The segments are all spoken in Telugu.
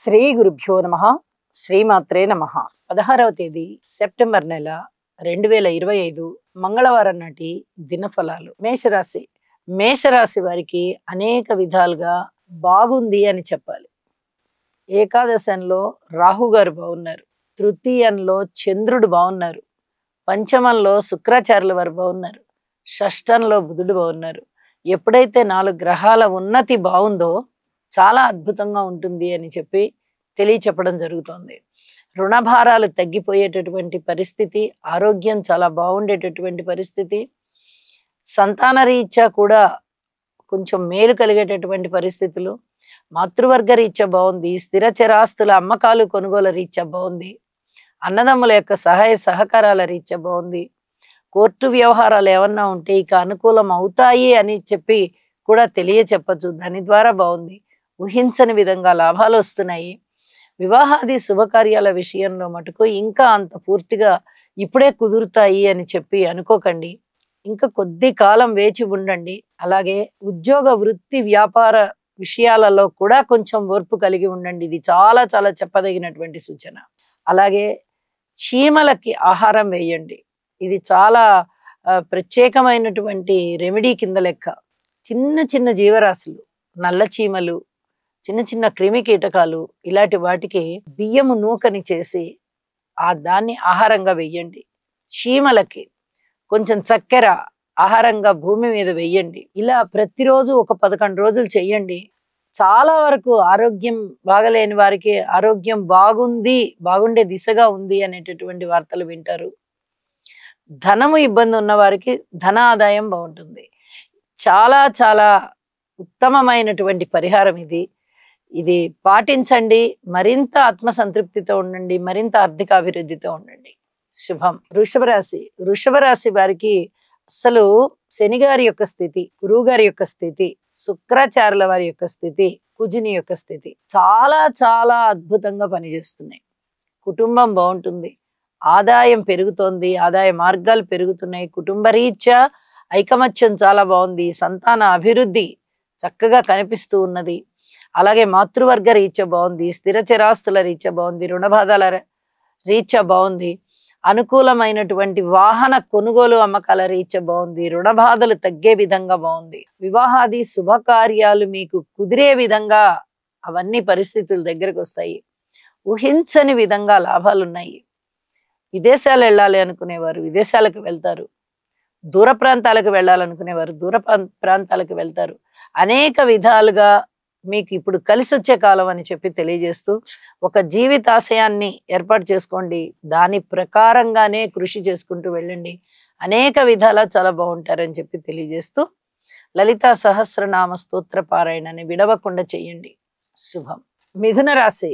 శ్రీ గురుభ్యో నమః. శ్రీమాత్రే నమః. 16వ తేదీ సెప్టెంబర్ నెల 2025 మంగళవారం నాటి దినఫలాలు. మేషరాశి. మేషరాశి వారికి అనేక విధాలుగా బాగుంది అని చెప్పాలి. ఏకాదశంలో రాహు గారు బాగున్నారు, తృతీయంలో చంద్రుడు బాగున్నారు, పంచమంలో శుక్రాచార్యుల వారు బాగున్నారు, షష్టంలో బుధుడు బాగున్నారు. ఎప్పుడైతే 4 గ్రహాల ఉన్నతి బాగుందో చాలా అద్భుతంగా ఉంటుంది అని చెప్పి తెలియచెప్పడం జరుగుతోంది. రుణభారాలు తగ్గిపోయేటటువంటి పరిస్థితి, ఆరోగ్యం చాలా బాగుండేటటువంటి పరిస్థితి, సంతాన రీత్యా కూడా కొంచెం మేలు కలిగేటటువంటి పరిస్థితులు, మాతృవర్గ రీత్యా బాగుంది, స్థిర చరాస్తుల అమ్మకాలు కొనుగోలు రీత్యా బాగుంది, అన్నదమ్ముల యొక్క సహాయ సహకారాల రీత్యా బాగుంది, కోర్టు వ్యవహారాలు ఏమన్నా ఉంటే ఇక అనుకూలం అవుతాయి అని చెప్పి కూడా తెలియచెప్పచ్చు. దాని ద్వారా బాగుంది. ఊహించని విధంగా లాభాలు వస్తున్నాయి. వివాహాది శుభకార్యాల విషయంలో మటుకు ఇంకా అంత పూర్తిగా ఇప్పుడే కుదురుతాయి అని చెప్పి అనుకోకండి. ఇంకా కొద్ది కాలం వేచి ఉండండి. అలాగే ఉద్యోగ వృత్తి వ్యాపార విషయాలలో కూడా కొంచెం ఓర్పు కలిగి ఉండండి. ఇది చాలా చాలా చెప్పదగినటువంటి సూచన. అలాగే చీమలకి ఆహారం వేయండి. ఇది చాలా ప్రత్యేకమైనటువంటి రెమెడీ కింద లెక్క. చిన్న చిన్న జీవరాశులు, నల్ల చీమలు, చిన్న చిన్న క్రిమి కీటకాలు, ఇలాంటి వాటికి బియ్యము నూకని చేసి దాన్ని ఆహారంగా వెయ్యండి. చీమలకి కొంచెం చక్కెర ఆహారంగా భూమి మీద వెయ్యండి. ఇలా ప్రతిరోజు ఒక 11 రోజులు చెయ్యండి. చాలా వరకు ఆరోగ్యం బాగలేని వారికి ఆరోగ్యం బాగుంది, బాగుండే దిశగా ఉంది అనేటటువంటి వార్తలు వింటారు. ధనము ఇబ్బంది ఉన్న వారికి ధన ఆదాయం బాగుంటుంది. చాలా చాలా ఉత్తమమైనటువంటి పరిహారం ఇది. ఇది పాటించండి. మరింత ఆత్మసంతృప్తితో ఉండండి, మరింత ఆర్థిక అభివృద్ధితో ఉండండి. శుభం. వృషభ రాశి. వృషభ రాశి వారికి అసలు శని గారి యొక్క స్థితి, గురువు గారి యొక్క స్థితి, శుక్రాచార్యుల వారి యొక్క స్థితి, కుజుని యొక్క స్థితి చాలా చాలా అద్భుతంగా పనిచేస్తున్నాయి. కుటుంబం బాగుంటుంది, ఆదాయం పెరుగుతోంది, ఆదాయ మార్గాలు పెరుగుతున్నాయి, కుటుంబ రీత్యా ఐకమత్యం చాలా బాగుంది, సంతాన అభివృద్ధి చక్కగా కనిపిస్తూ ఉన్నది. అలాగే మాతృవర్గ రీత్యా బాగుంది, స్థిర చిరాస్తుల రీత్యా బాగుంది, రుణబాధల రీత్యా బాగుంది, అనుకూలమైనటువంటి వాహన కొనుగోలు అమ్మకాల రీత్యా బాగుంది, రుణబాధలు తగ్గే విధంగా బాగుంది, వివాహాది శుభకార్యాలు మీకు కుదిరే విధంగా అవన్నీ పరిస్థితులు దగ్గరకు వస్తాయి. ఊహించని విధంగా లాభాలు ఉన్నాయి. విదేశాలు వెళ్ళాలి అనుకునేవారు విదేశాలకు వెళ్తారు, దూర ప్రాంతాలకు వెళ్ళాలనుకునేవారు దూర ప్రాంతాలకు వెళ్తారు. అనేక విధాలుగా మీకు ఇప్పుడు కలిసి వచ్చే కాలం అని చెప్పి తెలియజేస్తూ ఒక జీవితాశయాన్ని ఏర్పాటు చేసుకోండి. దాని ప్రకారంగానే కృషి చేసుకుంటూ వెళ్ళండి. అనేక విధాలా చాలా బాగుంటారని చెప్పి తెలియజేస్తూ లలితా సహస్రనామ స్తోత్ర పారాయణని విడవకుండా చెయ్యండి. శుభం. మిథున రాశి.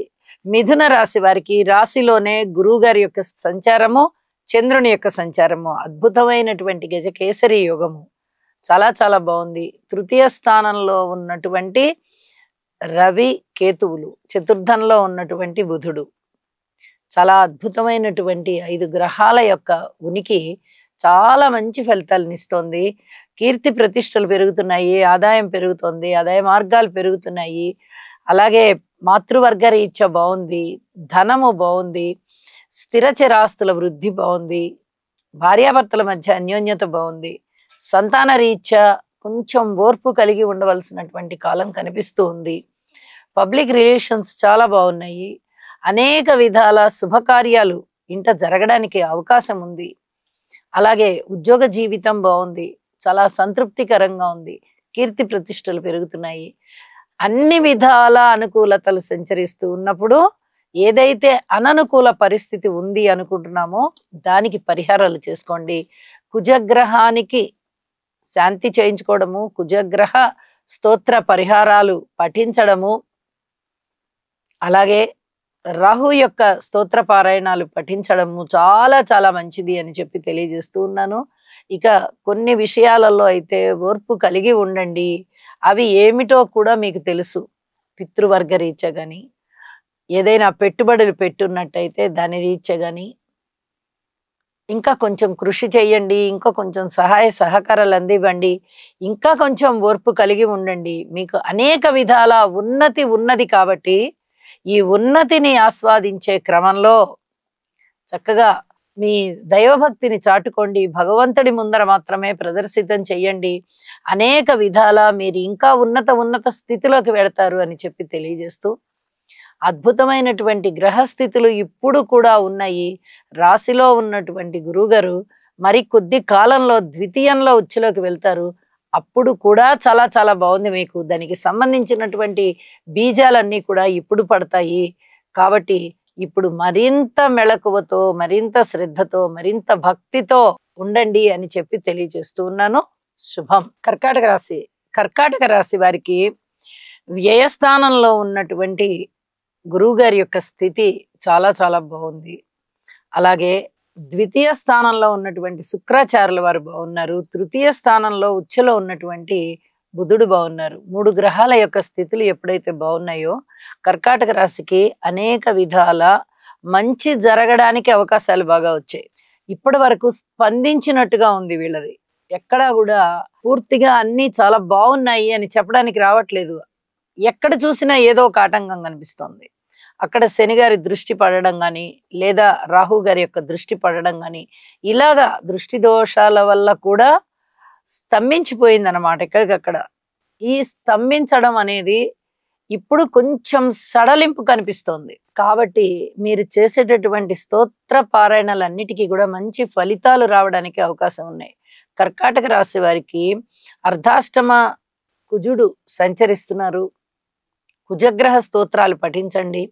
మిథున రాశి వారికి రాశిలోనే గురువు గారి యొక్క సంచారము, చంద్రుని యొక్క సంచారము, అద్భుతమైనటువంటి గజకేసరి యోగము చాలా చాలా బాగుంది. తృతీయ స్థానంలో ఉన్నటువంటి రవి కేతువులు, చతుర్థంలో ఉన్నటువంటి బుధుడు, చాలా అద్భుతమైనటువంటి 5 గ్రహాల యొక్క ఉనికి చాలా మంచి ఫలితాలను ఇస్తోంది. కీర్తి ప్రతిష్టలు పెరుగుతున్నాయి, ఆదాయం పెరుగుతోంది, ఆదాయ మార్గాలు పెరుగుతున్నాయి. అలాగే మాతృవర్గ రీత్యా బాగుంది, ధనము బాగుంది, స్థిర చిరాస్తుల వృద్ధి బాగుంది, భార్యాభర్తల మధ్య అన్యోన్యత బాగుంది, సంతాన రీత్యా కొంచెం ఓర్పు కలిగి ఉండవలసినటువంటి కాలం కనిపిస్తూ ఉంది. పబ్లిక్ రిలేషన్స్ చాలా బాగున్నాయి. అనేక విధాల శుభకార్యాలు ఇంట జరగడానికి అవకాశం ఉంది. అలాగే ఉద్యోగ జీవితం బాగుంది, చాలా సంతృప్తికరంగా ఉంది, కీర్తి ప్రతిష్టలు పెరుగుతున్నాయి. అన్ని విధాల అనుకూలతలు సంచరిస్తూ ఉన్నప్పుడు ఏదైతే అననుకూల పరిస్థితి ఉంది అనుకుంటున్నామో దానికి పరిహారాలు చేసుకోండి. కుజగ్రహానికి శాంతి చేయించుకోవడము, కుజగ్రహ స్తోత్ర పరిహారాలు పఠించడము, అలాగే రాహు యొక్క స్తోత్ర పారాయణాలు పఠించడము చాలా చాలా మంచిది అని చెప్పి తెలియజేస్తూ ఉన్నాను. ఇక కొన్ని విషయాలలో అయితే ఓర్పు కలిగి ఉండండి. అవి ఏమిటో కూడా మీకు తెలుసు. పితృవర్గ రీత్యా కానీ, ఏదైనా పెట్టుబడులు పెట్టున్నట్టయితే దాని రీత్యా కానీ ఇంకా కొంచెం కృషి చేయండి, ఇంకా కొంచెం సహాయ సహకారాలు అందివ్వండి, ఇంకా కొంచెం ఓర్పు కలిగి ఉండండి. మీకు అనేక విధాల ఉన్నతి ఉన్నది కాబట్టి ఈ ఉన్నతిని ఆస్వాదించే క్రమంలో చక్కగా మీ దైవభక్తిని చాటుకోండి. భగవంతుడి ముందర మాత్రమే ప్రదర్శితం చెయ్యండి. అనేక విధాల మీరు ఇంకా ఉన్నత స్థితిలోకి వెడతారు అని చెప్పి తెలియజేస్తూ, అద్భుతమైనటువంటి గ్రహస్థితులు ఇప్పుడు కూడా ఉన్నాయి. రాశిలో ఉన్నటువంటి గురువుగారు మరి కొద్ది కాలంలో ద్వితీయంలో ఉచ్చులోకి వెళ్తారు. అప్పుడు కూడా చాలా చాలా బాగుంది మీకు. దానికి సంబంధించినటువంటి బీజాలన్నీ కూడా ఇప్పుడు పడతాయి. కాబట్టి ఇప్పుడు మరింత మెళకువతో, మరింత శ్రద్ధతో, మరింత భక్తితో ఉండండి అని చెప్పి తెలియజేస్తూ ఉన్నాను. శుభం. కర్కాటక రాశి. కర్కాటక రాశి వారికి వ్యయస్థానంలో ఉన్నటువంటి గురువు గారి యొక్క స్థితి చాలా చాలా బాగుంది. అలాగే ద్వితీయ స్థానంలో ఉన్నటువంటి శుక్రాచార్యుల వారు బాగున్నారు. తృతీయ స్థానంలో ఉచ్చులో ఉన్నటువంటి బుధుడు బాగున్నారు. 3 గ్రహాల యొక్క స్థితులు ఎప్పుడైతే బాగున్నాయో కర్కాటక రాశికి అనేక విధాల మంచి జరగడానికి అవకాశాలు బాగా వచ్చాయి. ఇప్పటి వరకు స్పందించినట్టుగా ఉంది వీళ్ళది. ఎక్కడా కూడా పూర్తిగా అన్ని చాలా బాగున్నాయి అని చెప్పడానికి రావట్లేదు. ఎక్కడ చూసినా ఏదో ఒక ఆటంకం కనిపిస్తోంది. అక్కడ శని గారి దృష్టి పడడం కానీ, లేదా రాహు గారి యొక్క దృష్టి పడడం కానీ, ఇలాగా దృష్టి దోషాల వల్ల కూడా స్తంభించిపోయింది అన్నమాట. ఎక్కడికక్కడ ఈ స్తంభించడం అనేది ఇప్పుడు కొంచెం సడలింపు కనిపిస్తోంది. కాబట్టి మీరు చేసేటటువంటి స్తోత్ర పారాయణలన్నిటికీ కూడా మంచి ఫలితాలు రావడానికి అవకాశం ఉన్నాయి. కర్కాటక రాశి వారికి అర్ధాష్టమ కుజుడు సంచరిస్తున్నారు. కుజగ్రహ స్తోత్రాలు పఠించండి.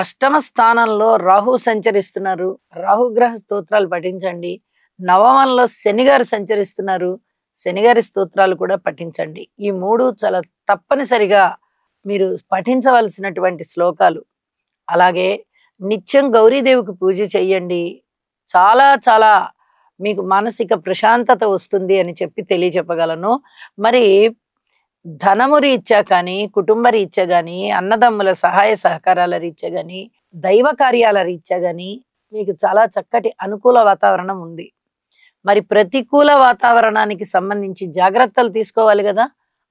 అష్టమ స్థానంలో రాహు సంచరిస్తున్నారు. రాహుగ్రహ స్తోత్రాలు పఠించండి. నవమంలో శనిగారు సంచరిస్తున్నారు. శనిగారి స్తోత్రాలు కూడా పఠించండి. ఈ 3 చాలా తప్పనిసరిగా మీరు పఠించవలసినటువంటి శ్లోకాలు. అలాగే నిత్యం గౌరీదేవికి పూజ చెయ్యండి. చాలా చాలా మీకు మానసిక ప్రశాంతత వస్తుంది అని చెప్పి తెలియజెప్పగలను. మరి ధనము రీత్యా కానీ, కుటుంబ రీత్యా కానీ, అన్నదమ్ముల సహాయ సహకారాల రీత్యా కానీ, దైవ కార్యాల రీత్యా కానీ మీకు చాలా చక్కటి అనుకూల వాతావరణం ఉంది. మరి ప్రతికూల వాతావరణానికి సంబంధించి జాగ్రత్తలు తీసుకోవాలి కదా.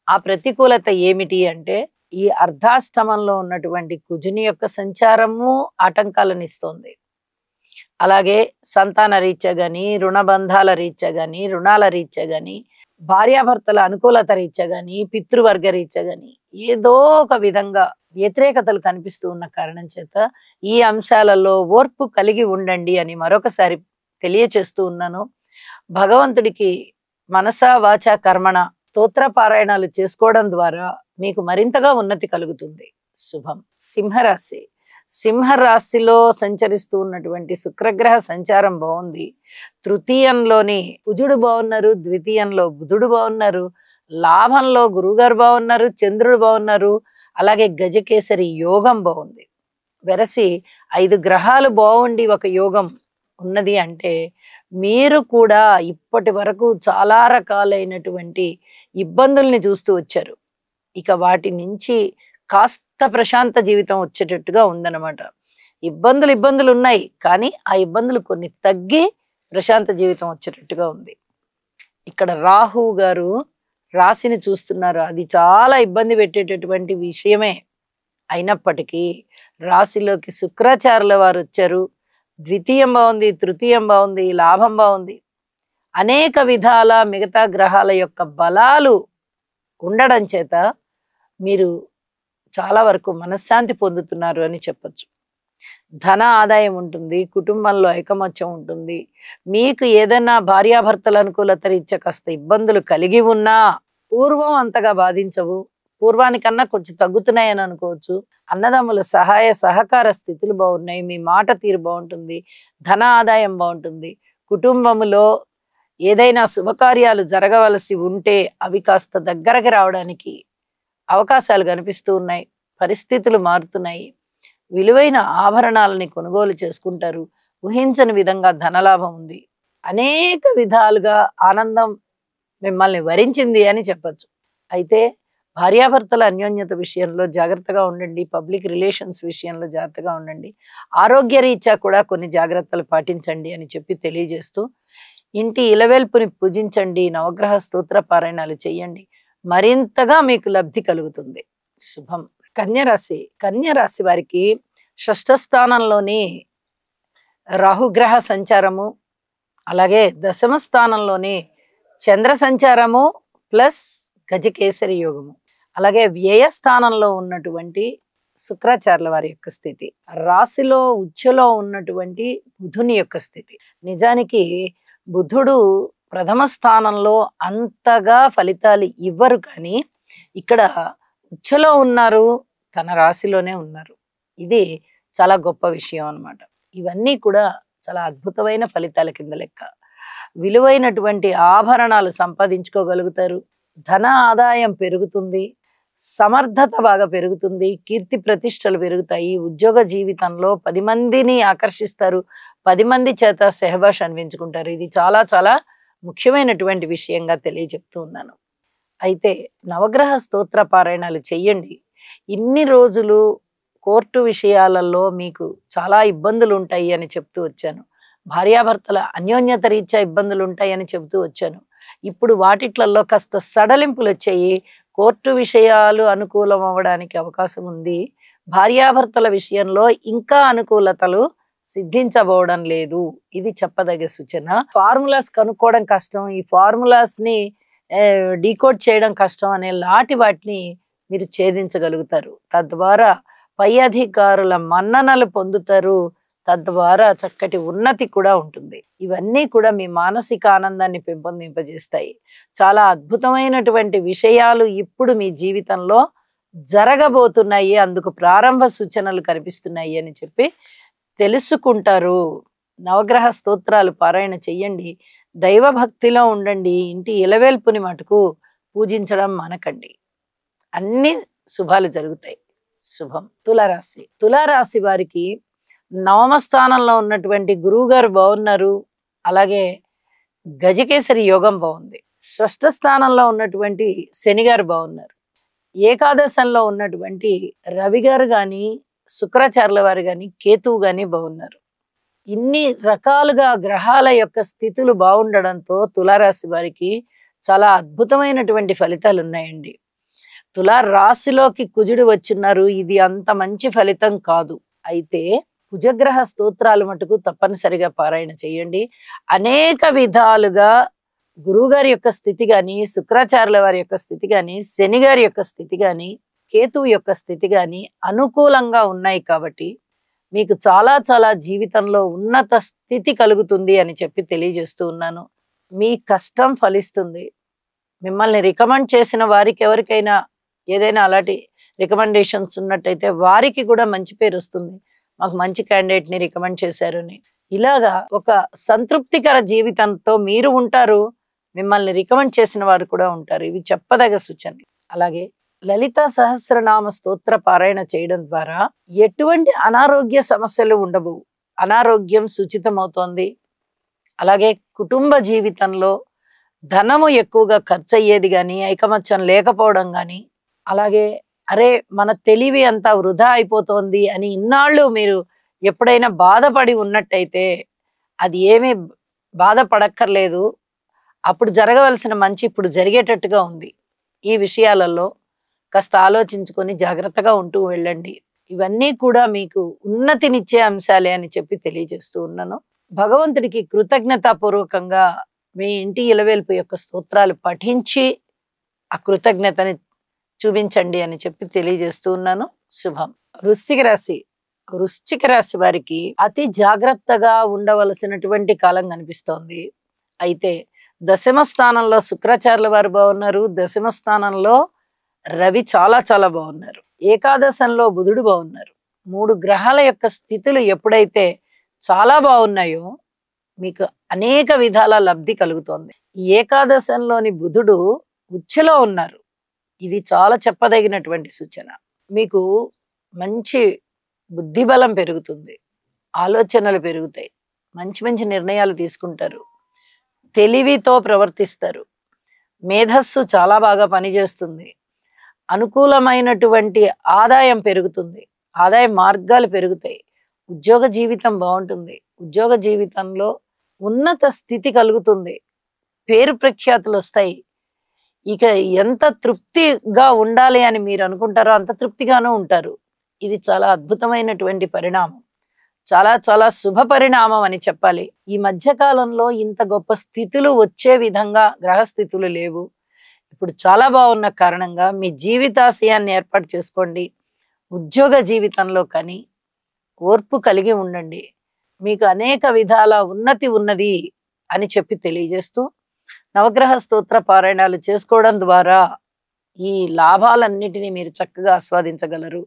ఆ ప్రతికూలత ఏమిటి అంటే ఈ అర్ధాష్టమంలో ఉన్నటువంటి కుజుని యొక్క సంచారము ఆటంకాలను ఇస్తోంది. అలాగే సంతాన రీత్యా కానీ, రుణబంధాల రీత్యా కానీ, రుణాల రీత్యా కానీ, భార్యాభర్తల అనుకూలత రీత్యా కానీ, పితృవర్గ రీత్యా కానీ ఏదో ఒక విధంగా వ్యతిరేకతలు కనిపిస్తూ ఉన్న కారణం చేత ఈ అంశాలలో ఓర్పు కలిగి ఉండండి అని మరొకసారి తెలియచేస్తూ ఉన్నాను. భగవంతుడికి మనసా వాచ కర్మణ స్తోత్ర పారాయణాలు చేసుకోవడం ద్వారా మీకు మరింతగా ఉన్నతి కలుగుతుంది. శుభం. సింహరాశి. సింహరాశిలో సంచరిస్తూ ఉన్నటువంటి శుక్రగ్రహ సంచారం బాగుంది. తృతీయంలోని కుజుడు బాగున్నారు. ద్వితీయంలో బుధుడు బాగున్నారు. లాభంలో గురువుగారు బాగున్నారు. చంద్రుడు బాగున్నారు. అలాగే గజకేసరి యోగం బాగుంది. వెరసి 5 గ్రహాలు బాగుండి ఒక యోగం ఉన్నది అంటే మీరు కూడా ఇప్పటి వరకు చాలా రకాలైనటువంటి ఇబ్బందుల్ని చూస్తూ వచ్చారు. ఇక వాటి నుంచి కాస్త ప్రశాంత జీవితం వచ్చేటట్టుగా ఉందన్నమాట. ఇబ్బందులు ఉన్నాయి, కానీ ఆ ఇబ్బందులు కొన్ని తగ్గి ప్రశాంత జీవితం వచ్చేటట్టుగా ఉంది. ఇక్కడ రాహువు గారు రాశిని చూస్తున్నారు. అది చాలా ఇబ్బంది పెట్టేటటువంటి విషయమే. అయినప్పటికీ రాశిలోకి శుక్రాచార్యుల వారు వచ్చారు. ద్వితీయం బాగుంది, తృతీయం బాగుంది, లాభం బాగుంది. అనేక విధాల మిగతా గ్రహాల యొక్క బలాలు ఉండడం చేత మీరు చాలా వరకు మనశ్శాంతి పొందుతున్నారు అని చెప్పొచ్చు. ధన ఆదాయం ఉంటుంది. కుటుంబంలో ఐకమత్యం ఉంటుంది. మీకు ఏదైనా భార్యాభర్తల అనుకూలత రీత్యా కాస్త ఇబ్బందులు కలిగి ఉన్నా పూర్వం అంతగా బాధించవు. పూర్వానికన్నా కొంచెం తగ్గుతున్నాయని అనుకోవచ్చు. అన్నదమ్ముల సహాయ సహకార స్థితులు బాగున్నాయి. మీ మాట తీరు బాగుంటుంది. ధన ఆదాయం బాగుంటుంది. కుటుంబములో ఏదైనా శుభకార్యాలు జరగవలసి ఉంటే అవి కాస్త దగ్గరకు రావడానికి అవకాశాలు కనిపిస్తూ ఉన్నాయి. పరిస్థితులు మారుతున్నాయి. విలువైన ఆభరణాలని కొనుగోలు చేసుకుంటారు. ఊహించని విధంగా ధనలాభం ఉంది. అనేక విధాలుగా ఆనందం మిమ్మల్ని వరించింది అని చెప్పచ్చు. అయితే భార్యాభర్తల అన్యోన్యత విషయంలో జాగ్రత్తగా ఉండండి. పబ్లిక్ రిలేషన్స్ విషయంలో జాగ్రత్తగా ఉండండి. ఆరోగ్య రీత్యా కూడా కొన్ని జాగ్రత్తలు పాటించండి అని చెప్పి తెలియజేస్తూ, ఇంటి ఇలవేల్పుని పూజించండి. నవగ్రహ స్తోత్ర పారాయణాలు చేయండి. మరింతగా మీకు లబ్ధి కలుగుతుంది. శుభం. కన్య రాశి వారికి షష్ఠ స్థానంలోని రాహుగ్రహ సంచారము, అలాగే దశమ స్థానంలోని చంద్ర సంచారము ప్లస్ గజకేసరి యోగము, అలాగే వ్యయ స్థానంలో ఉన్నటువంటి శుక్రాచార్యుల వారి యొక్క స్థితి, రాశిలో ఉచ్చులో ఉన్నటువంటి బుధుని యొక్క స్థితి. నిజానికి బుధుడు ప్రథమ స్థానంలో అంతగా ఫలితాలు ఇవ్వరు, కానీ ఇక్కడ ఉచ్చులో ఉన్నారు, తన రాశిలోనే ఉన్నారు. ఇది చాలా గొప్ప విషయం అన్నమాట. ఇవన్నీ కూడా చాలా అద్భుతమైన ఫలితాల కింద లెక్క. విలువైనటువంటి ఆభరణాలు సంపాదించుకోగలుగుతారు, ధన ఆదాయం పెరుగుతుంది, సమర్థత బాగా పెరుగుతుంది, కీర్తి ప్రతిష్టలు పెరుగుతాయి. ఉద్యోగ జీవితంలో 10 మందిని ఆకర్షిస్తారు, 10 మంది చేత సెహబాష్ అనిపించుకుంటారు. ఇది చాలా చాలా ముఖ్యమైనటువంటి విషయంగా తెలియజెప్తూ ఉన్నాను. అయితే నవగ్రహ స్తోత్ర పారాయణాలు చెయ్యండి. ఇన్ని రోజులు కోర్టు విషయాలలో మీకు చాలా ఇబ్బందులు ఉంటాయి అని చెప్తూ వచ్చాను, భార్యాభర్తల అన్యోన్యత రీత్యా ఇబ్బందులు ఉంటాయి అని చెబుతూ వచ్చాను. ఇప్పుడు వాటిట్లలో కాస్త సడలింపులు వచ్చాయి. కోర్టు విషయాలు అనుకూలం అవ్వడానికి అవకాశం ఉంది, భార్యాభర్తల విషయంలో ఇంకా అనుకూలతలు సిద్ధించబోవడం లేదు. ఇది చెప్పదగ్గ సూచన. ఫార్ములాస్ కనుక్కోవడం కష్టం, ఈ ఫార్ములాస్ ని డీకోడ్ చేయడం కష్టం అనే లాంటి వాటిని మీరు ఛేదించగలుగుతారు. తద్వారా పై అధికారుల మన్ననలు పొందుతారు, తద్వారా చక్కటి ఉన్నతి కూడా ఉంటుంది. ఇవన్నీ కూడా మీ మానసిక ఆనందాన్ని పెంపొందింపజేస్తాయి. చాలా అద్భుతమైనటువంటి విషయాలు ఇప్పుడు మీ జీవితంలో జరగబోతున్నాయి, అందుకు ప్రారంభ సూచనలు కనిపిస్తున్నాయి అని చెప్పి తెలుసుకుంటారు. నవగ్రహ స్తోత్రాలు పారాయణ చెయ్యండి, దైవభక్తిలో ఉండండి, ఇంటి ఇలవేల్పుని మటుకు పూజించడం మానకండి. అన్ని శుభాలు జరుగుతాయి. శుభం. తులారాశి వారికి నవమ స్థానంలో ఉన్నటువంటి గురువు గారు బాగున్నారు, అలాగే గజకేసరి యోగం బాగుంది. షష్ఠ స్థానంలో ఉన్నటువంటి శని గారు బాగున్నారు. ఏకాదశంలో ఉన్నటువంటి రవి గారు గాని, శుక్రాచార్యుల వారు గాని, కేతువు గాని బాగున్నారు. ఇన్ని రకాలుగా గ్రహాల యొక్క స్థితులు బాగుండడంతో తులారాశి వారికి చాలా అద్భుతమైనటువంటి ఫలితాలు ఉన్నాయండి. తులారాశిలోకి కుజుడు వచ్చిన్నారు, ఇది అంత మంచి ఫలితం కాదు. అయితే కుజగ్రహ స్తోత్రాలు మటుకు తప్పనిసరిగా పారాయణ చేయండి. అనేక విధాలుగా గురువుగారి యొక్క స్థితి గాని, శుక్రాచార్యుల వారి యొక్క స్థితి గాని, శని గారి యొక్క స్థితి గాని, కేతువు యొక్క స్థితి గాని అనుకూలంగా ఉన్నాయి కాబట్టి మీకు చాలా చాలా జీవితంలో ఉన్నత స్థితి కలుగుతుంది అని చెప్పి తెలియజేస్తూ ఉన్నాను. మీ కష్టం ఫలిస్తుంది. మిమ్మల్ని రికమెండ్ చేసిన వారికి ఎవరికైనా ఏదైనా అలాంటి రికమెండేషన్స్ ఉన్నట్టయితే వారికి కూడా మంచి పేరు వస్తుంది, మాకు మంచి క్యాండిడేట్ ని రికమెండ్ చేశారు అని. ఇలాగా ఒక సంతృప్తికర జీవితంతో మీరు ఉంటారు, మిమ్మల్ని రికమెండ్ చేసిన వారు కూడా ఉంటారు. ఇవి చెప్పదగ సూచన. అలాగే లలితా సహస్రనామ స్తోత్ర పారాయణ చేయడం ద్వారా ఎటువంటి అనారోగ్య సమస్యలు ఉండవు. అనారోగ్యం సూచితమవుతోంది. అలాగే కుటుంబ జీవితంలో ధనము ఎక్కువగా ఖర్చు అయ్యేది కానీ, ఐకమత్యం లేకపోవడం కానీ, అలాగే అరే మన తెలివి అంతా వృధా అయిపోతోంది అని ఇన్నాళ్ళు మీరు ఎప్పుడైనా బాధపడి ఉన్నట్టయితే అది ఏమీ బాధపడక్కర్లేదు. అప్పుడు జరగవలసిన మంచి ఇప్పుడు జరిగేటట్టుగా ఉంది. ఈ విషయాలలో కాస్త ఆలోచించుకొని జాగ్రత్తగా ఉంటూ వెళ్ళండి. ఇవన్నీ కూడా మీకు ఉన్నతినిచ్చే అంశాలే అని చెప్పి తెలియజేస్తూ ఉన్నాను. భగవంతుడికి కృతజ్ఞతాపూర్వకంగా మీ ఇంటి ఇలవేల్పు యొక్క స్తోత్రాలు పఠించి ఆ కృతజ్ఞతని చూపించండి అని చెప్పి తెలియజేస్తూ ఉన్నాను. శుభం. వృశ్చిక రాశి వారికి అతి జాగ్రత్తగా ఉండవలసినటువంటి కాలం కనిపిస్తోంది. అయితే దశమ స్థానంలో శుక్రాచార్యుల వారు బాగున్నారు, దశమ స్థానంలో రవి చాలా చాలా బాగున్నారు, ఏకాదశంలో బుధుడు బాగున్నారు. 3 గ్రహాల యొక్క స్థితులు ఎప్పుడైతే చాలా బాగున్నాయో మీకు అనేక విధాల లబ్ధి కలుగుతోంది. ఈ ఏకాదశంలోని బుధుడు ఉచ్చులో ఉన్నారు, ఇది చాలా చెప్పదగినటువంటి సూచన. మీకు మంచి బుద్ధి బలం పెరుగుతుంది, ఆలోచనలు పెరుగుతాయి, మంచి మంచి నిర్ణయాలు తీసుకుంటారు, తెలివితో ప్రవర్తిస్తారు, మేధస్సు చాలా బాగా పనిచేస్తుంది, అనుకూలమైనటువంటి ఆదాయం పెరుగుతుంది, ఆదాయ మార్గాలు పెరుగుతాయి, ఉద్యోగ జీవితం బాగుంటుంది, ఉద్యోగ జీవితంలో ఉన్నత స్థితి కలుగుతుంది, పేరు ప్రఖ్యాతులు వస్తాయి. ఇక ఎంత తృప్తిగా ఉండాలి అని మీరు అనుకుంటారో అంత తృప్తిగానూ ఉంటారు. ఇది చాలా అద్భుతమైనటువంటి పరిణామం. చాలా చాలా శుభ పరిణామం అని చెప్పాలి. ఈ మధ్య కాలంలో ఇంత గొప్ప స్థితులు వచ్చే విధంగా గ్రహస్థితులు లేవు. ఇప్పుడు చాలా బాగున్న కారణంగా మీ జీవితాశయాన్ని ఏర్పాటు చేసుకోండి. ఉద్యోగ జీవితంలో కానీ ఓర్పు కలిగి ఉండండి. మీకు అనేక విధాల ఉన్నతి ఉన్నది అని చెప్పి తెలియజేస్తూ నవగ్రహ స్తోత్ర పారాయణాలు చేసుకోవడం ద్వారా ఈ లాభాలన్నిటినీ మీరు చక్కగా ఆస్వాదించగలరు.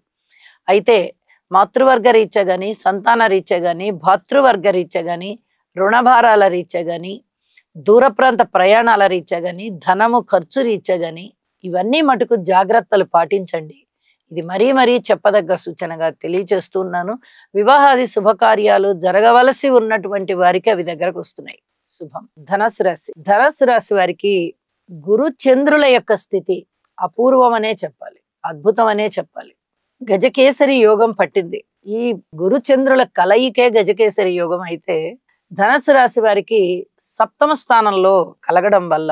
అయితే మాతృవర్గ రీత్యా గాని, సంతాన రీత్యా గాని, భాతృవర్గ రీత్యా గాని, రుణభారాల రీత్యా గాని, దూర ప్రాంత ప్రయాణాల రీత్యా గాని, ధనము ఖర్చు రీత్యా గాని ఇవన్నీ మటుకు జాగ్రత్తలు పాటించండి. ఇది మరీ మరీ చెప్పదగ్గ సూచనగా తెలియచేస్తున్నాను. వివాహాది శుభకార్యాలు జరగవలసి ఉన్నటువంటి వారికి అవి దగ్గరకు వస్తున్నాయి. శుభం. ధనస్సు రాశి. ధనస్సు రాశి వారికి గురు చంద్రుల యొక్క స్థితి అపూర్వం అనే చెప్పాలి, అద్భుతం అనే చెప్పాలి. గజకేసరి యోగం పట్టింది. ఈ గురు చంద్రుల కలయికే గజకేసరి యోగం అయితే ధనస్సు రాశి వారికి సప్తమ స్థానంలో కలగడం వల్ల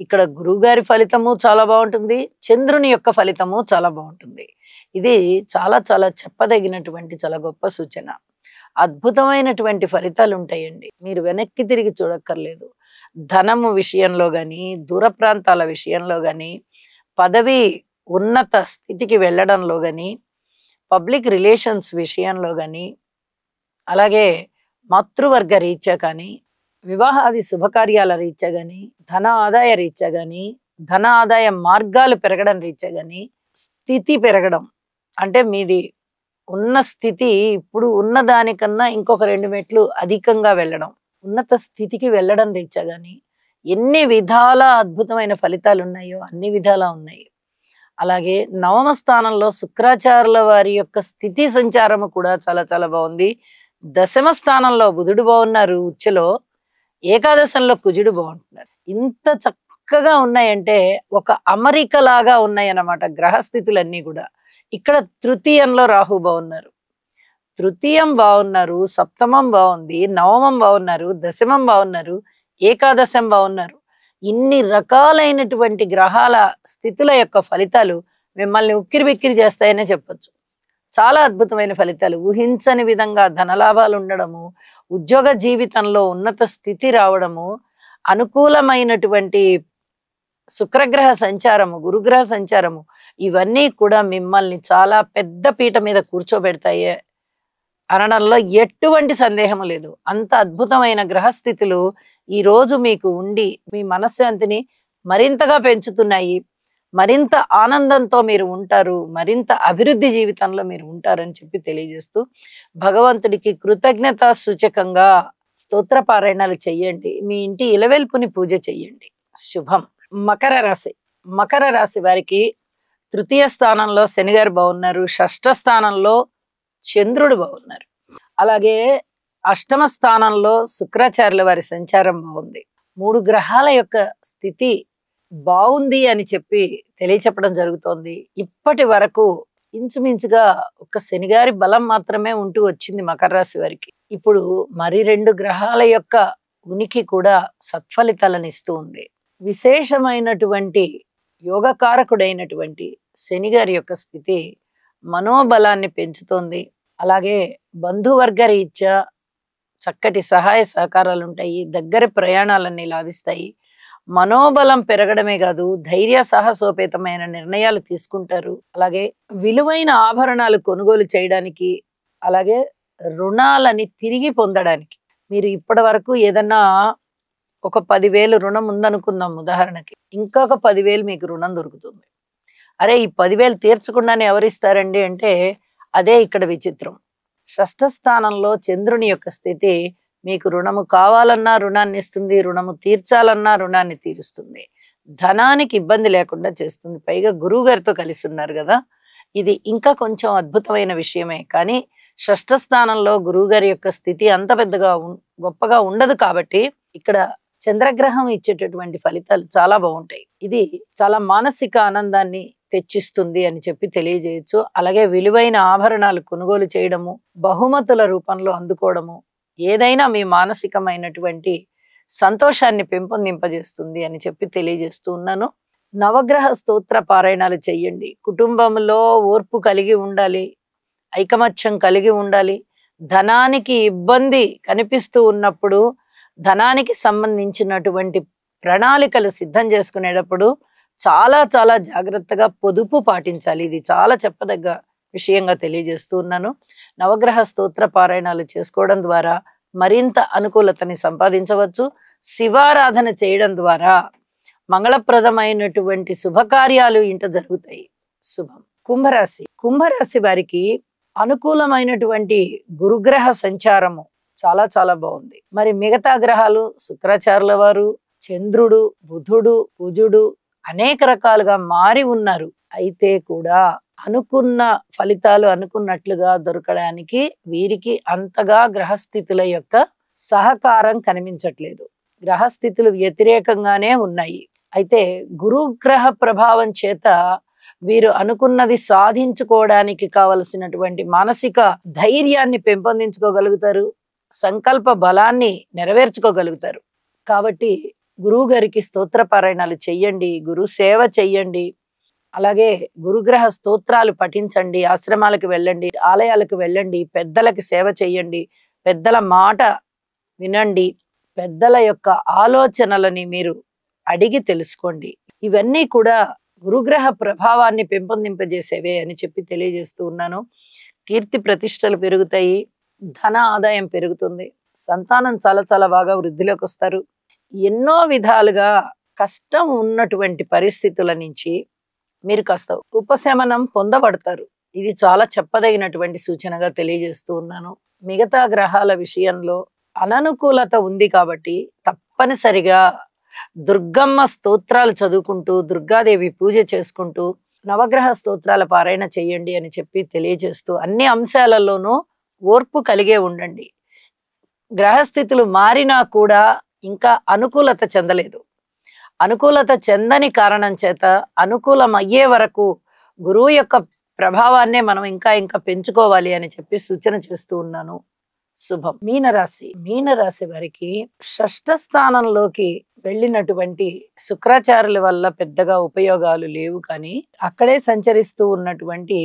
ఇక్కడ గురువు గారి ఫలితము చాలా బాగుంటుంది, చంద్రుని యొక్క ఫలితము చాలా బాగుంటుంది. ఇది చాలా చాలా చెప్పదగినటువంటి చాలా గొప్ప సూచన. అద్భుతమైనటువంటి ఫలితాలు ఉంటాయండి. మీరు వెనక్కి తిరిగి చూడక్కర్లేదు. ధనము విషయంలో గాని, దూర ప్రాంతాల విషయంలో గాని, పదవి ఉన్నత స్థితికి వెళ్ళడంలో గాని, పబ్లిక్ రిలేషన్స్ విషయంలో గాని, అలాగే మాతృవర్గ రీత్యా కానీ, వివాహాది శుభకార్యాల రీత్యా గాని, ధన ఆదాయ రీత్యా గాని, ధన ఆదాయ మార్గాలు పెరగడం రీత్యా గాని, స్థితి పెరగడం అంటే మీది ఉన్న స్థితి ఇప్పుడు ఉన్న దానికన్నా ఇంకొక 2 మెట్లు అధికంగా వెళ్ళడం, ఉన్నత స్థితికి వెళ్ళడం రీత్యా గాని ఎన్ని విధాల అద్భుతమైన ఫలితాలు ఉన్నాయో అన్ని విధాలా ఉన్నాయి. అలాగే నవమ స్థానంలో శుక్రాచార్యుల వారి యొక్క స్థితి సంచారము కూడా చాలా చాలా బాగుంది. దశమ స్థానంలో బుధుడు బాగున్నారు ఉచ్చలో, ఏకాదశంలో కుజుడు బాగుంటున్నారు. ఇంత చక్కగా ఉన్నాయంటే ఒక అమరిక లాగా ఉన్నాయన్నమాట గ్రహస్థితులన్నీ కూడా. ఇక్కడ తృతీయంలో రాహు బాగున్నారు, తృతీయం బాగున్నారు, సప్తమం బాగుంది, నవమం బాగున్నారు, దశమం బాగున్నారు, ఏకాదశం బాగున్నారు. ఇన్ని రకాలైనటువంటి గ్రహాల స్థితుల యొక్క ఫలితాలు మిమ్మల్ని ఉక్కిరి బిక్కిరి చేస్తాయనే చెప్పొచ్చు. చాలా అద్భుతమైన ఫలితాలు, ఊహించని విధంగా ధనలాభాలు ఉండడము, ఉద్యోగ జీవితంలో ఉన్నత స్థితి రావడము, అనుకూలమైనటువంటి శుక్రగ్రహ సంచారము, గురుగ్రహ సంచారము, ఇవన్నీ కూడా మిమ్మల్ని చాలా పెద్ద పీట మీద కూర్చోబెడతాయి అనడంలో ఎటువంటి సందేహం లేదు. అంత అద్భుతమైన గ్రహస్థితులు ఈ రోజు మీకు ఉండి మీ మనశ్శాంతిని మరింతగా పెంచుతున్నాయి. మరింత ఆనందంతో మీరు ఉంటారు, మరింత అభివృద్ధి జీవితంలో మీరు ఉంటారని చెప్పి తెలియజేస్తూ భగవంతుడికి కృతజ్ఞతా సూచకంగా స్తోత్ర పారాయణాలు చెయ్యండి. మీ ఇంటి ఇలవెల్పుని పూజ చెయ్యండి. శుభం. మకర రాశి. మకర రాశి వారికి తృతీయ స్థానంలో శనిగారు బాగున్నారు, షష్ఠ స్థానంలో చంద్రుడు బాగున్నారు, అలాగే అష్టమ స్థానంలో శుక్రాచార్యుల వారి సంచారం బాగుంది. 3 గ్రహాల యొక్క స్థితి బాగుంది అని చెప్పి తెలియచెప్పడం జరుగుతోంది. ఇప్పటి వరకు ఇంచుమించుగా ఒక శనిగారి బలం మాత్రమే ఉంటూ వచ్చింది మకర రాశి వారికి. ఇప్పుడు మరి 2 గ్రహాల యొక్క ఉనికి కూడా సత్ఫలితాలను ఇస్తూ ఉంది. విశేషమైనటువంటి యోగకారకుడైనటువంటి శనిగారి యొక్క స్థితి మనోబలాన్ని పెంచుతోంది. అలాగే బంధువర్గ రీత్యా చక్కటి సహాయ సహకారాలు ఉంటాయి, దగ్గర ప్రయాణాలన్నీ లాభిస్తాయి. మనోబలం పెరగడమే కాదు, ధైర్య సాహసోపేతమైన నిర్ణయాలు తీసుకుంటారు. అలాగే విలువైన ఆభరణాలు కొనుగోలు చేయడానికి, అలాగే రుణాలని తిరిగి పొందడానికి. మీరు ఇప్పటి వరకు ఏదన్నా ఒక 10,000 రుణం ఉందనుకుందాం ఉదాహరణకి, ఇంకొక 10,000 మీకు రుణం దొరుకుతుంది. అరే ఈ 10,000 తీర్చకుండానే ఎవరిస్తారండి అంటే అదే ఇక్కడ విచిత్రం. షష్ఠ స్థానంలో చంద్రుని యొక్క స్థితి మీకు రుణము కావాలన్నా రుణాన్ని ఇస్తుంది, రుణము తీర్చాలన్నా రుణాన్ని తీరుస్తుంది, ధనానికి ఇబ్బంది లేకుండా చేస్తుంది. పైగా గురువు గారితో కలిసి ఉన్నారు కదా, ఇది ఇంకా కొంచెం అద్భుతమైన విషయమే. కానీ షష్ఠ స్థానంలో గురువు గారి యొక్క స్థితి అంత పెద్దగా గొప్పగా ఉండదు కాబట్టి ఇక్కడ చంద్రగ్రహం ఇచ్చేటటువంటి ఫలితాలు చాలా బాగుంటాయి. ఇది చాలా మానసిక ఆనందాన్ని తెచ్చిస్తుంది అని చెప్పి తెలియజేయచ్చు. అలాగే విలువైన ఆభరణాలు కొనుగోలు చేయడము, బహుమతుల రూపంలో అందుకోవడము, ఏదైనా మీ మానసికమైనటువంటి సంతోషాన్ని పెంపొందింపజేస్తుంది అని చెప్పి తెలియజేస్తూ ఉన్నాను. నవగ్రహ స్తోత్ర పారాయణాలు చెయ్యండి. కుటుంబంలో ఓర్పు కలిగి ఉండాలి, ఐకమత్యం కలిగి ఉండాలి. ధనానికి ఇబ్బంది కనిపిస్తూ ఉన్నప్పుడు ధనానికి సంబంధించినటువంటి ప్రణాళికలు సిద్ధం చేసుకునేటప్పుడు చాలా చాలా జాగ్రత్తగా పొదుపు పాటించాలి. ఇది చాలా చెప్పదగ్గ విషయంగా తెలియజేస్తూ ఉన్నాను. నవగ్రహ స్తోత్ర పారాయణాలు చేసుకోవడం ద్వారా మరింత అనుకూలతని సంపాదించవచ్చు. శివారాధన చేయడం ద్వారా మంగళప్రదమైనటువంటి శుభకార్యాలు ఇంట జరుగుతాయి. శుభం. కుంభరాశి వారికి అనుకూలమైనటువంటి గురుగ్రహ సంచారము చాలా చాలా బాగుంది. మరి మిగతా గ్రహాలు శుక్రాచార్యుల వారు, చంద్రుడు, బుధుడు, కుజుడు అనేక రకాలుగా మారి ఉన్నారు. అయితే కూడా అనుకున్న ఫలితాలు అనుకున్నట్లుగా దొరకడానికి వీరికి అంతగా గ్రహస్థితుల యొక్క సహకారం కనిపించట్లేదు. గ్రహస్థితులు వ్యతిరేకంగానే ఉన్నాయి. అయితే గురుగ్రహ ప్రభావం చేత వీరు అనుకున్నది సాధించుకోవడానికి కావలసినటువంటి మానసిక ధైర్యాన్ని పెంపొందించుకోగలుగుతారు, సంకల్ప బలాన్ని నెరవేర్చుకోగలుగుతారు. కాబట్టి గురువు గారికి స్తోత్ర పారాయణాలు చెయ్యండి, గురు సేవ చెయ్యండి, అలాగే గురుగ్రహ స్తోత్రాలు పఠించండి, ఆశ్రమాలకు వెళ్ళండి, ఆలయాలకు వెళ్ళండి, పెద్దలకి సేవ చెయ్యండి, పెద్దల మాట వినండి, పెద్దల యొక్క ఆలోచనలని మీరు అడిగి తెలుసుకోండి. ఇవన్నీ కూడా గురుగ్రహ ప్రభావాన్ని పెంపొందింపజేసేవే అని చెప్పి తెలియజేస్తూ ఉన్నాను. కీర్తి ప్రతిష్టలు పెరుగుతాయి, ధన ఆదాయం పెరుగుతుంది, సంతానం చాలా చాలా బాగా వృద్ధిలోకి వస్తారు. ఎన్నో విధాలుగా కష్టం ఉన్నటువంటి పరిస్థితుల నుంచి మీరు కాస్త ఉపశమనం పొందబడతారు. ఇది చాలా చెప్పదగినటువంటి సూచనగా తెలియజేస్తూ ఉన్నాను. మిగతా గ్రహాల విషయంలో అననుకూలత ఉంది కాబట్టి తప్పనిసరిగా దుర్గమ్మ స్తోత్రాలు చదువుకుంటూ, దుర్గాదేవి పూజ చేసుకుంటూ నవగ్రహ స్తోత్రాల పారాయణ చెయ్యండి అని చెప్పి తెలియజేస్తూ అన్ని అంశాలలోనూ ఓర్పు కలిగే ఉండండి. గ్రహస్థితులు మారినా కూడా ఇంకా అనుకూలత చెందలేదు. అనుకూలత చెందని కారణం చేత అనుకూలం అయ్యే వరకు గురువు యొక్క ప్రభావాన్నే మనం ఇంకా ఇంకా పెంచుకోవాలి అని చెప్పి సూచన చేస్తూ ఉన్నాను. శుభం. మీనరాశి వారికి షష్ఠ స్థానంలోకి వెళ్ళినటువంటి శుక్రాచార్యుల వల్ల పెద్దగా ఉపయోగాలు లేవు, కానీ అక్కడే సంచరిస్తూ ఉన్నటువంటి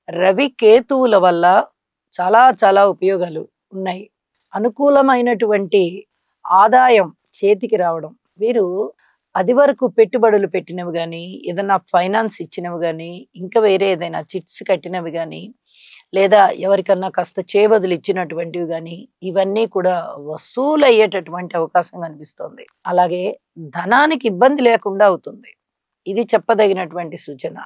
రవి కేతువుల వల్ల చాలా చాలా ఉపయోగాలు ఉన్నాయి. అనుకూలమైనటువంటి ఆదాయం చేతికి రావడం, వీరు అది వరకు పెట్టుబడులు పెట్టినవి కానీ, ఏదైనా ఫైనాన్స్ ఇచ్చినవి కానీ, ఇంకా వేరే ఏదైనా చిట్స్ కట్టినవి కానీ, లేదా ఎవరికన్నా కాస్త చేబదులు ఇచ్చినటువంటివి కానీ, ఇవన్నీ కూడా వసూలు అయ్యేటటువంటి అవకాశం కనిపిస్తోంది. అలాగే ధనానికి ఇబ్బంది లేకుండా అవుతుంది. ఇది చెప్పదగినటువంటి సూచన.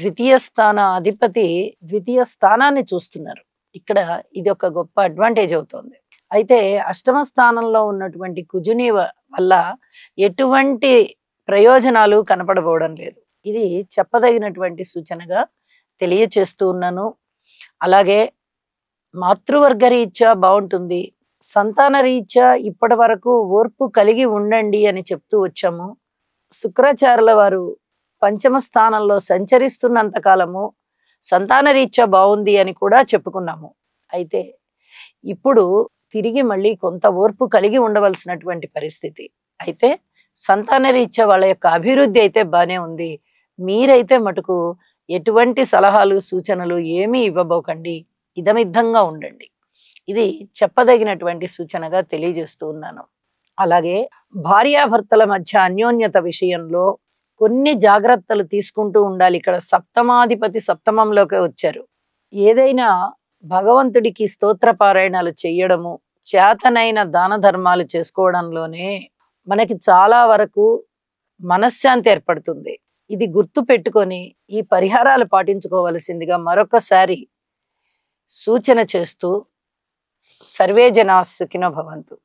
ద్వితీయ స్థాన అధిపతి ద్వితీయ స్థానాన్ని చూస్తున్నారు. ఇక్కడ ఇది ఒక గొప్ప అడ్వాంటేజ్ అవుతుంది. అయితే అష్టమ స్థానంలో ఉన్నటువంటి కుజుని వల్ల ఎటువంటి ప్రయోజనాలు కనపడబోవడం లేదు. ఇది చెప్పదగినటువంటి సూచనగా తెలియచేస్తూ ఉన్నాను. అలాగే మాతృవర్గ రీత్యా బాగుంటుంది, సంతాన రీత్యా ఇప్పటి వరకు ఓర్పు కలిగి ఉండండి అని చెప్తూ వచ్చాము. శుక్రాచార్యుల వారు పంచమ స్థానంలో సంచరిస్తున్నంత కాలము సంతాన రీత్యా బాగుంది అని కూడా చెప్పుకున్నాము. అయితే ఇప్పుడు తిరిగి మళ్ళీ కొంత ఓర్పు కలిగి ఉండవలసినటువంటి పరిస్థితి. అయితే సంతాన రీత్యా వాళ్ళ యొక్క అభివృద్ధి అయితే బానే ఉంది. మీరైతే మటుకు ఎటువంటి సలహాలు సూచనలు ఏమీ ఇవ్వబోకండి, ఇదమిద్దంగా ఉండండి. ఇది చెప్పదగినటువంటి సూచనగా తెలియజేస్తూ ఉన్నాను. అలాగే భార్యాభర్తల మధ్య అన్యోన్యత విషయంలో కొన్ని జాగ్రత్తలు తీసుకుంటూ ఉండాలి. ఇక్కడ సప్తమాధిపతి సప్తమంలోకి వచ్చారు. ఏదైనా భగవంతుడికి స్తోత్ర పారాయణాలు చేయడము, చేతనైన దాన ధర్మాలు చేసుకోవడంలోనే మనకి చాలా వరకు మనశ్శాంతి ఏర్పడుతుంది. ఇది గుర్తు పెట్టుకొని ఈ పరిహారాలు పాటించుకోవలసిందిగా మరొకసారి సూచన చేస్తూ సర్వే జనా సుఖినో భవంతు.